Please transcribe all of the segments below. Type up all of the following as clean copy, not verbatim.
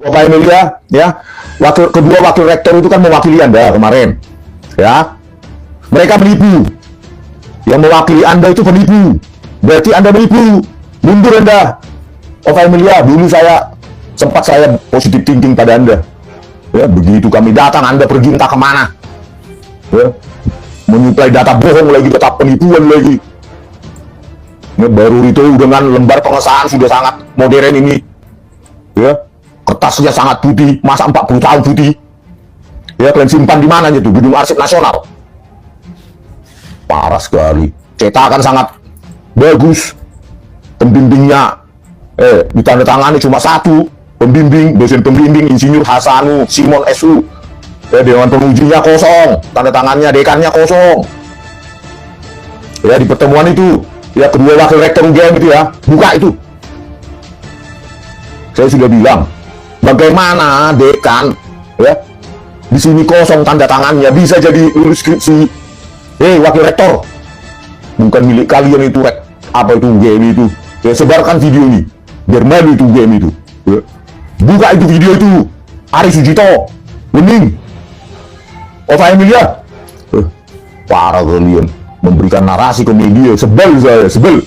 Bapak Emilia, ya, kedua wakil rektor itu kan mewakili Anda kemarin, ya. Mereka penipu. Yang mewakili Anda itu penipu. Berarti Anda menipu. Mundur Anda. Bapak Emilia, dulu sempat saya positif thinking pada Anda. Ya, begitu kami datang, Anda pergi entah kemana. Ya, menyuplai data bohong lagi, data penipuan lagi. Ya, baru itu dengan lembar pengesahan sudah sangat modern ini. Ya, kertasnya sangat putih, masa 40 tahun putih. Ya, kalian simpan di mana itu? Gedung Arsip Nasional. Parah sekali. Cetakan sangat bagus. Pembimbingnya ditandatangani cuma satu. Pembimbing, dosen pembimbing Insinyur Hasanu Simon SU. Dewan pengujinya kosong, tanda tangannya dekannya kosong. Ya, di pertemuan itu, ya, kedua wakil rektor UGM itu, ya, buka itu. Saya sudah bilang, bagaimana dekan, ya, di sini kosong tanda tangannya, bisa jadi lulus skripsi. Wakil rektor, bukan milik kalian itu, apa itu UGM itu. Ya, sebarkan video ini, biar malu itu UGM itu. Ya. Buka itu video itu, Ari Sujito, Bening, Ova Emilia. Parah kalian, memberikan narasi ke media, sebel saya, sebel.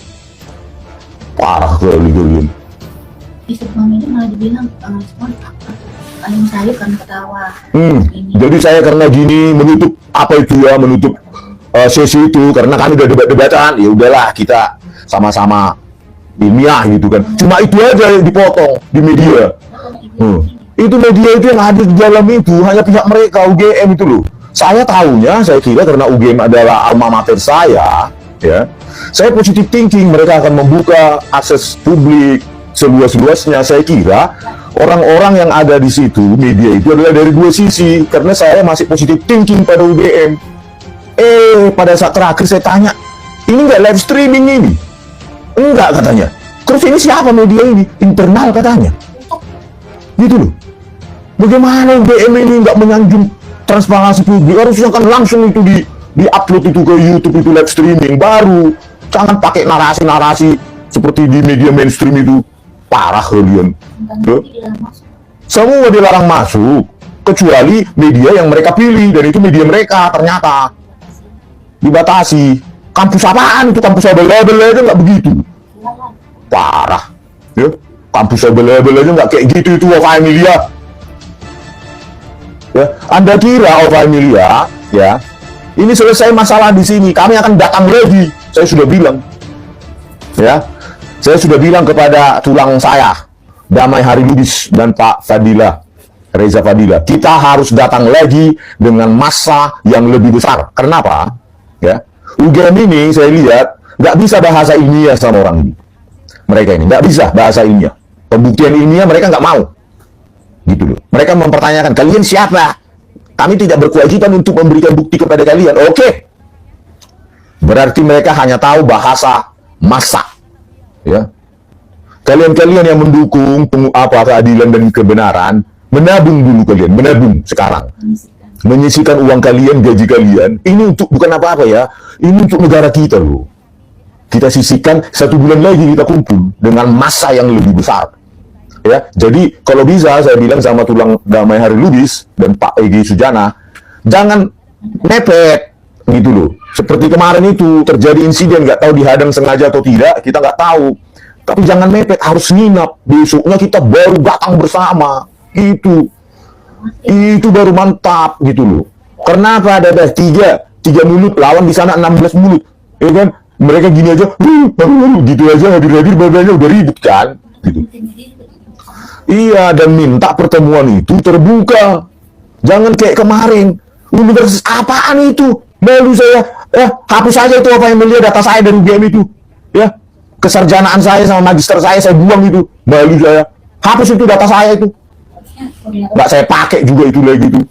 Parah kalian. Di sebelum itu malah dibilang respon paling saya kan ketawa. Jadi saya karena gini menutup apa itu ya, menutup sesi itu karena kami udah debat-debatan, ya udahlah kita sama-sama ilmiah gitu kan. Cuma itu aja yang dipotong di media. Itu media itu yang hadir di dalam itu hanya pihak mereka, UGM itu loh. Saya tahunya, saya kira karena UGM adalah alma mater saya, ya. Saya positive thinking, mereka akan membuka akses publik seluas-luasnya. Saya kira orang-orang yang ada di situ, media itu adalah dari dua sisi, karena saya masih positive thinking pada UGM. Pada saat terakhir saya tanya, ini nggak live streaming ini? Enggak katanya. Terus ini siapa media ini? Internal katanya. Gitu loh. Bagaimana UGM ini nggak menyanjung transparansi publik? Harusnya kan langsung itu di-upload itu ke YouTube itu live streaming baru. Jangan pakai narasi-narasi seperti di media mainstream itu. Parah kalian. Semua dilarang masuk kecuali media yang mereka pilih, dan itu media mereka ternyata dibatasi. Kampus apaan itu? Kampus abal-abal aja nggak begitu. Parah. Ya, kampus abal-abal aja nggak kayak gitu itu, Ova Emilia. Ya, Anda kira Ova Emilia, ya, ini selesai masalah di sini, kami akan datang lagi. Saya sudah bilang, ya, saya sudah bilang kepada tulang saya, Damai Hariludis dan Pak Fadila, Reza Fadila, kita harus datang lagi dengan massa yang lebih besar. Kenapa? Ya, UGM ini saya lihat nggak bisa bahasa ilmiah sama orang ini. Mereka ini nggak bisa bahasa ilmiah. Pembuktian ilmiah mereka nggak mau. Gitu loh. Mereka mempertanyakan, kalian siapa? Kami tidak berkewajiban untuk memberikan bukti kepada kalian. Oke. Berarti mereka hanya tahu bahasa massa. Ya. Kalian-kalian yang mendukung keadilan dan kebenaran, menabung dulu kalian, menabung sekarang. Menyisihkan uang kalian, gaji kalian. Ini untuk bukan apa-apa ya. Ini untuk negara kita loh. Kita sisihkan 1 bulan lagi kita kumpul dengan massa yang lebih besar. Ya, jadi kalau bisa saya bilang sama tulang Damai Hariludis dan Pak Egy Sujana, jangan mepet gitu loh. Seperti kemarin itu terjadi insiden, nggak tahu dihadang sengaja atau tidak, kita nggak tahu. Tapi jangan mepet, harus nginap. Besoknya kita baru datang bersama. Itu baru mantap gitu loh. Kenapa ada tiga mulut lawan di sana 16 mulut, ya kan? Mereka gini aja, gitu aja hadir-hadir babanya udah ribut kan? Gitu. Iya, dan minta pertemuan itu terbuka. Jangan kayak kemarin. Universitas apaan itu? Malu saya. Hapus saja itu apa yang melihat data saya dari UGM itu. Ya, kesarjanaan saya sama magister saya buang itu. Malu saya. Hapus itu data saya itu. Nggak saya pakai juga itu lagi itu.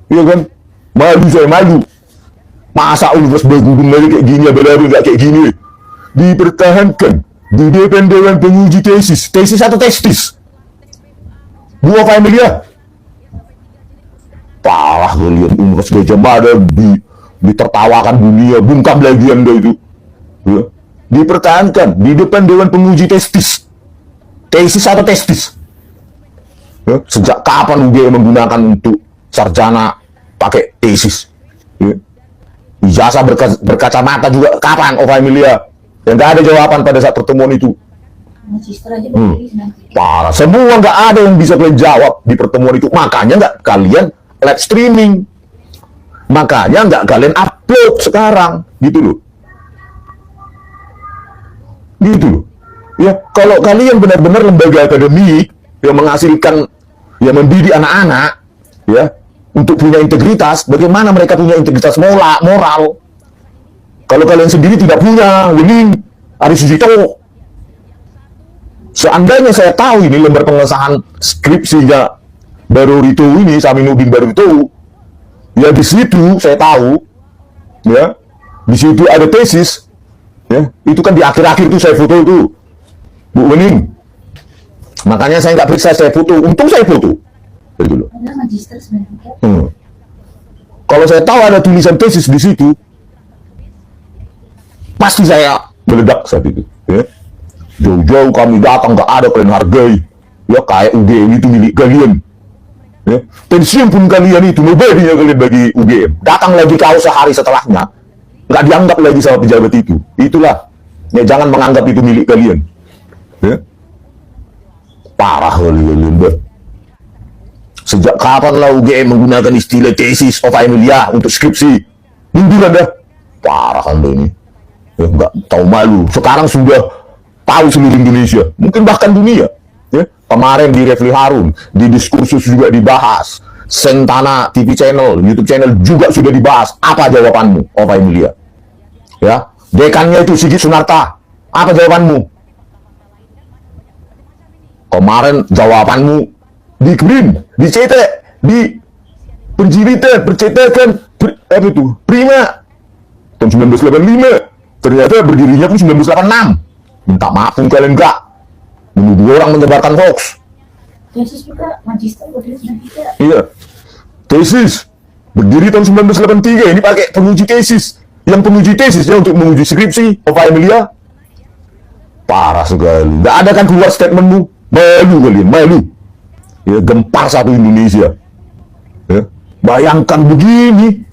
Iya kan? Malu saya, malu. Masa universitas bergabung lagi kayak gini, abal-abal nggak kayak gini. Dipertahankan di Dewan Penguji Tesis atau testis. Bu Ova Emilia. Parah kalian, Universitas Gajah Mada ditertawakan dunia, bungkam lagi Anda itu. Ya. Dipertahankan di depan Dewan Penguji Testis tesis atau testis? Ya, sejak kapan UGM menggunakan untuk sarjana pakai tesis? Ya. Ijazah berkacamata juga kapan, Ova Emilia? Yang nggak ada jawaban pada saat pertemuan itu. Magister aja bertulis nanti. Parah, semua nggak ada yang bisa kalian jawab di pertemuan itu. Makanya nggak kalian live streaming, makanya nggak kalian upload sekarang, gitu loh. Gitu loh. Ya, kalau kalian benar-benar lembaga akademik yang menghasilkan, yang mendidik anak-anak, ya, untuk punya integritas, bagaimana mereka punya integritas moral? Kalau kalian sendiri tidak punya, Wening, Aris Sujito. Seandainya saya tahu ini lembar pengesahan skripsinya Barurito ini, Saminuddin Barurito, ya di situ saya tahu, ya, di situ ada tesis, ya, itu kan di akhir-akhir itu saya foto itu, Bu Wening. Makanya saya nggak periksa, saya foto. Untung saya foto. Gitu loh. Padahal magister sebenarnya. Kalau saya tahu ada tulisan tesis di situ, pasti saya meledak saat itu. Ya. Jauh-jauh kami datang, nggak ada kalian hargai. Ya kayak UGM itu milik kalian. Ya. Pensiun pun kalian itu nobody kalian bagi UGM. Datang lagi kau sehari setelahnya, nggak dianggap lagi sama pejabat itu. Itulah. Ya, jangan menganggap itu milik kalian. Ya. Parah kalian. Sejak kapan lah UGM menggunakan istilah tesis, Ova Emilia untuk skripsi? Mundur Anda. Parah Anda ini. Ya, nggak tahu malu. Sekarang sudah tahu seluruh Indonesia, mungkin bahkan dunia. Ya. Kemarin di Refli Harun, di diskursus juga dibahas. Sentana TV channel, YouTube channel juga sudah dibahas. Apa jawabanmu, Ova Emilia? Ya, dekannya itu Sigit Sunarta. Apa jawabanmu? Kemarin jawabanmu di Green, di CT, di penjiritan, percetakan, apa itu, Prima tahun 1985. Ternyata berdirinya pun 1986. Minta maaf pun kalian enggak. Menuduh orang menyebarkan hoax. Tesis juga magister bertulis nanti. Iya. Tesis berdiri tahun 1983. Ini pakai penguji tesis. Yang penguji tesisnya untuk menguji skripsi, Ova Emilia. Parah sekali. Nggak ada kan keluar statementmu. Malu kalian, malu. Ya, gempar satu Indonesia. Ya. Bayangkan begini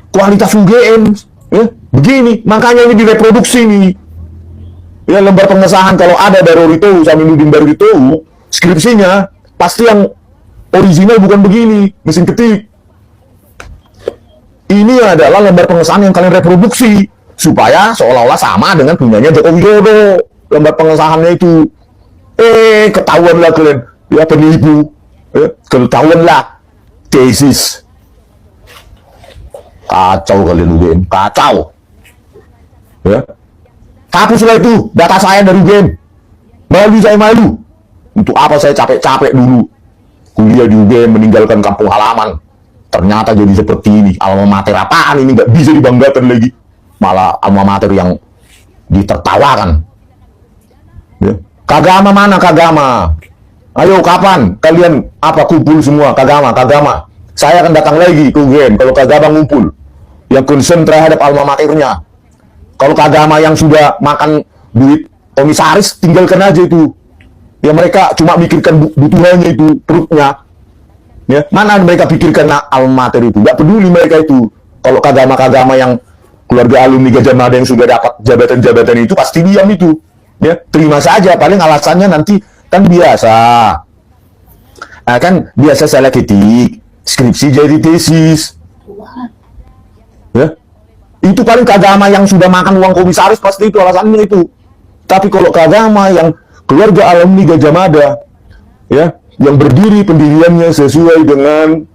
kualitas UGM, ya, begini. Makanya ini direproduksi nih. Ya, lembar pengesahan kalau ada Barurito, Saminuddin Barurito, skripsinya pasti yang original bukan begini, mesin ketik. Ini adalah lembar pengesahan yang kalian reproduksi supaya seolah-olah sama dengan punyanya Joko Widodo. Lembar pengesahannya itu, ketahuanlah kalian, ya penipu, ketahuanlah tesis. Kacau kalian UGM, kacau. Ya. Hapuslah itu data saya dari UGM. Malu saya malu. Untuk apa saya capek-capek dulu kuliah di UGM, meninggalkan kampung halaman. Ternyata jadi seperti ini. Alma mater apaan ini, nggak bisa dibanggakan lagi. Malah alma mater yang ditertawakan. Ya. Kagama mana Kagama? Ayo kapan kalian kumpul semua Kagama? Saya akan datang lagi ke UGM kalau Kagama ngumpul. Yang concern terhadap alma maternya. Kalau Kagama yang sudah makan duit komisaris, tinggalkan aja itu. Ya mereka cuma mikirkan butuhannya itu, perutnya. Ya, mana mereka pikirkan alma mater itu? Nggak peduli mereka itu. Kalau Kagama yang keluarga alumni Gajah Mada yang sudah dapat jabatan-jabatan itu pasti diam itu. Ya, terima saja. Paling alasannya nanti kan biasa. Kan biasa salah ketik, skripsi jadi tesis. Ya. Itu paling Kagama yang sudah makan uang komisaris pasti itu alasannya itu. Tapi kalau Kagama yang keluarga alumni Gajah Mada, ya, yang berdiri pendiriannya sesuai dengan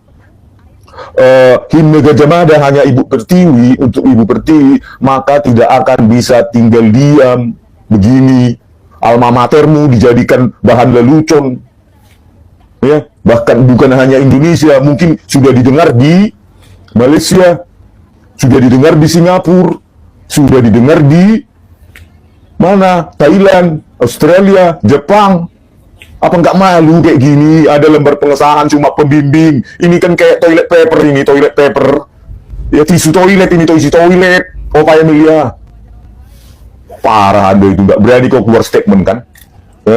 himne Gajah Mada hanya Ibu Pertiwi untuk Ibu Pertiwi, maka tidak akan bisa tinggal diam begini. Alma matermu dijadikan bahan lelucon, ya, bahkan bukan hanya Indonesia, mungkin sudah didengar di Malaysia, sudah didengar di Singapura, sudah didengar di mana, Thailand, Australia, Jepang. Apa nggak malu kayak gini? Ada lembar pengesahan cuma pembimbing. Ini kan kayak toilet paper ini, toilet paper. Ya tisu toilet ini, tisu toilet. Ova Emilia. Parah Anda itu, nggak berani kok keluar statement kan? Ya,